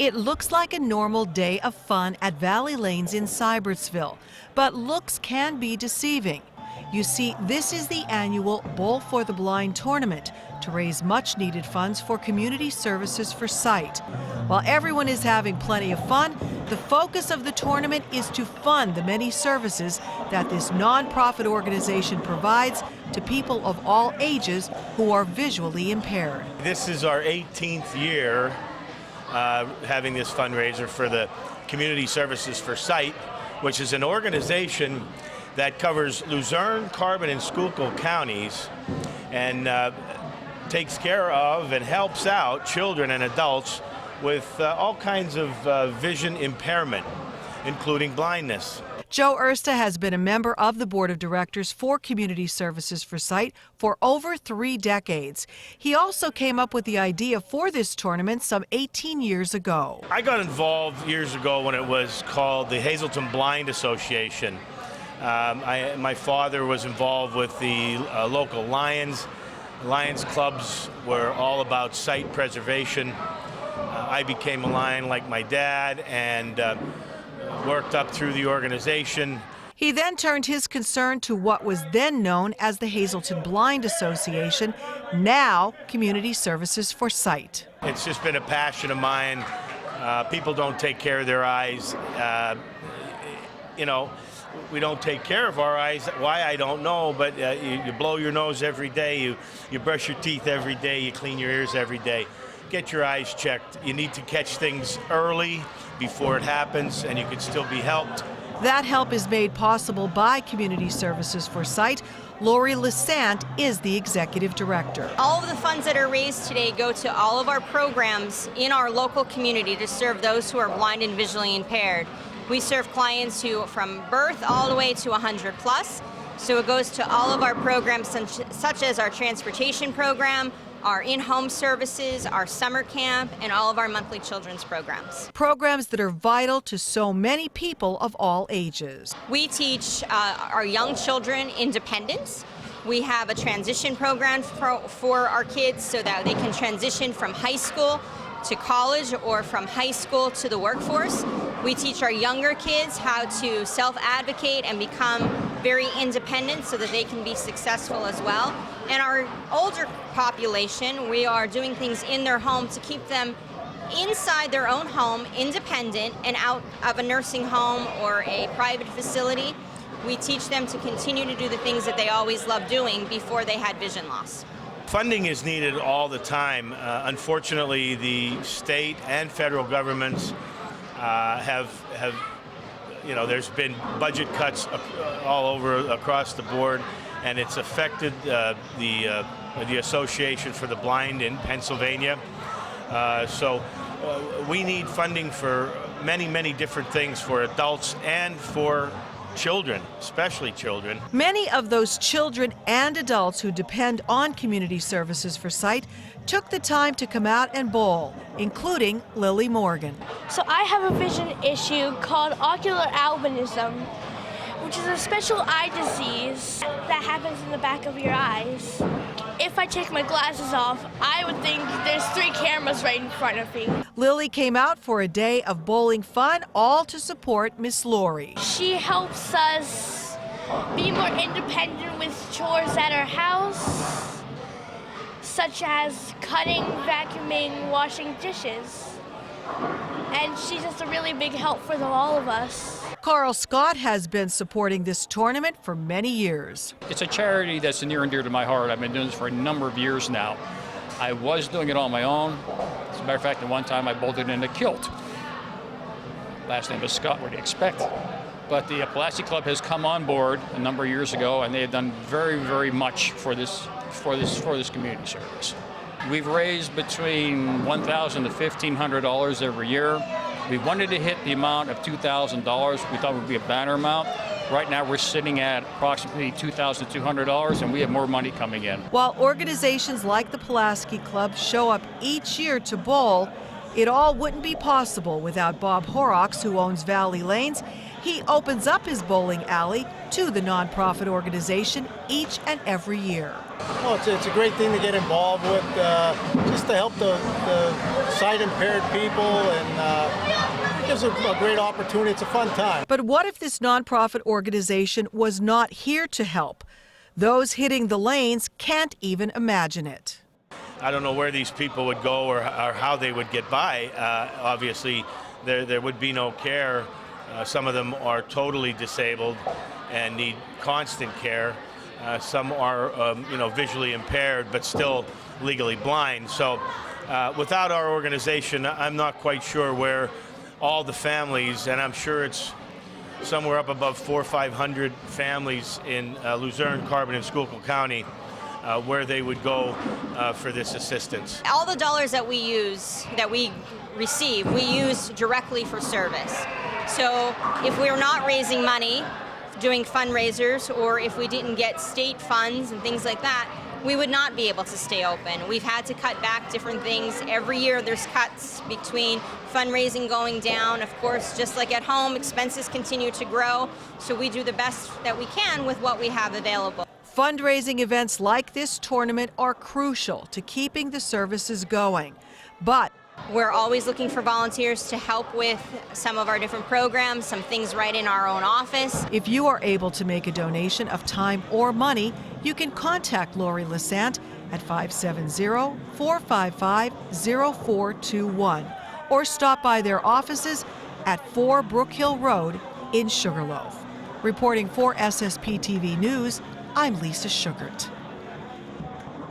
It looks like a normal day of fun at Valley Lanes in Cybertsville, but looks can be deceiving. You see, this is the annual Bowl for the Blind tournament to raise much-needed funds for community services for sight. While everyone is having plenty of fun, the focus of the tournament is to fund the many services that this nonprofit organization provides to people of all ages who are visually impaired. This is our 18th year having this fundraiser for the Community Services for Sight, which is an organization that covers Luzerne, Carbon, and Schuylkill counties and takes care of and helps out children and adults with all kinds of vision impairment, including blindness. Joe Ersta has been a member of the board of directors for Community Services for Sight for over 3 decades. He also came up with the idea for this tournament some 18 years ago. I got involved years ago when it was called the Hazleton Blind Association. My father was involved with the local Lions. Lions clubs were all about sight preservation. I became a Lion like my dad and worked up through the organization. He then turned his concern to what was then known as the Hazleton Blind Association, now Community Services for Sight. It's just been a passion of mine. People don't take care of their eyes. You know, we don't take care of our eyes. Why, I don't know, but you blow your nose every day, you brush your teeth every day, you clean your ears every day. Get your eyes checked. You need to catch things early before it happens, and you can still be helped. That help is made possible by Community Services for Sight. Lori Lissant is the executive director. All of the funds that are raised today go to all of our programs in our local community to serve those who are blind and visually impaired. We serve clients who from birth all the way to 100 plus. So it goes to all of our programs such as our transportation program, our in-home services, our summer camp, and all of our monthly children's programs. Programs that are vital to so many people of all ages. We teach our young children independence. We have a transition program for our kids so that they can transition from high school to college or from high school to the workforce. We teach our younger kids how to self-advocate and become very independent so that they can be successful as well. And our older population, we are doing things in their home to keep them inside their own home, independent, and out of a nursing home or a private facility. We teach them to continue to do the things that they always loved doing before they had vision loss. Funding is needed all the time. Unfortunately, the state and federal governments you know, there's been budget cuts all over across the board, and it's affected the Association for the Blind in Pennsylvania. So we need funding for many, many different things for adults and for children, especially children. Many of those children and adults who depend on Community Services for Sight took the time to come out and bowl, including Lily Morgan. So I have a vision issue called ocular albinism, which is a special eye disease that happens in the back of your eyes. If I take my glasses off, I would think there's 3 cameras right in front of me. Lily came out for a day of bowling fun, all to support Miss Lori. She helps us be more independent with chores at our house, such as cutting, vacuuming, washing dishes. And she's just a really big help for all of us. Carl Scott has been supporting this tournament for many years. It's a charity that's near and dear to my heart. I've been doing this for a number of years now. I was doing it on my own. As a matter of fact, at one time I bolted in a kilt. Last name is Scott, what do you expect? But the Pulaski Club has come on board a number of years ago, and they have done very, very much for this community service. We've raised between $1,000 to $1,500 every year. We wanted to hit the amount of $2,000. We thought it would be a banner amount. Right now we're sitting at approximately $2,200, and we have more money coming in. While organizations like the Pulaski Club show up each year to bowl, it all wouldn't be possible without Bob Horrocks, who owns Valley Lanes. He opens up his bowling alley to the nonprofit organization each and every year. Well, it's a great thing to get involved with, just to help the sight-impaired people, and it gives a great opportunity. It's a fun time. But what if this nonprofit organization was not here to help? Those hitting the lanes can't even imagine it. I don't know where these people would go or how they would get by. Obviously, there would be no care. Some of them are totally disabled and need constant care. Some are, visually impaired, but still legally blind. So without our organization, I'm not quite sure where all the families, and I'm sure it's somewhere up above 400 or 500 families in Luzerne, Carbon, and Schuylkill County, where they would go for this assistance. All the dollars that we receive, we use directly for service. So if we're not raising money, doing fundraisers, or if we didn't get state funds and things like that, we would not be able to stay open. We've had to cut back different things. Every year there's cuts between fundraising going down. Of course, just like at home, expenses continue to grow. So we do the best that we can with what we have available. Fundraising events like this tournament are crucial to keeping the services going. But we're always looking for volunteers to help with some of our different programs, some things right in our own office. If you are able to make a donation of time or money, you can contact Lori Lassant at 570-455-0421 or stop by their offices at 4 Brook Hill Road in Sugarloaf. Reporting for SSPTV News, I'm Lisa Sugart.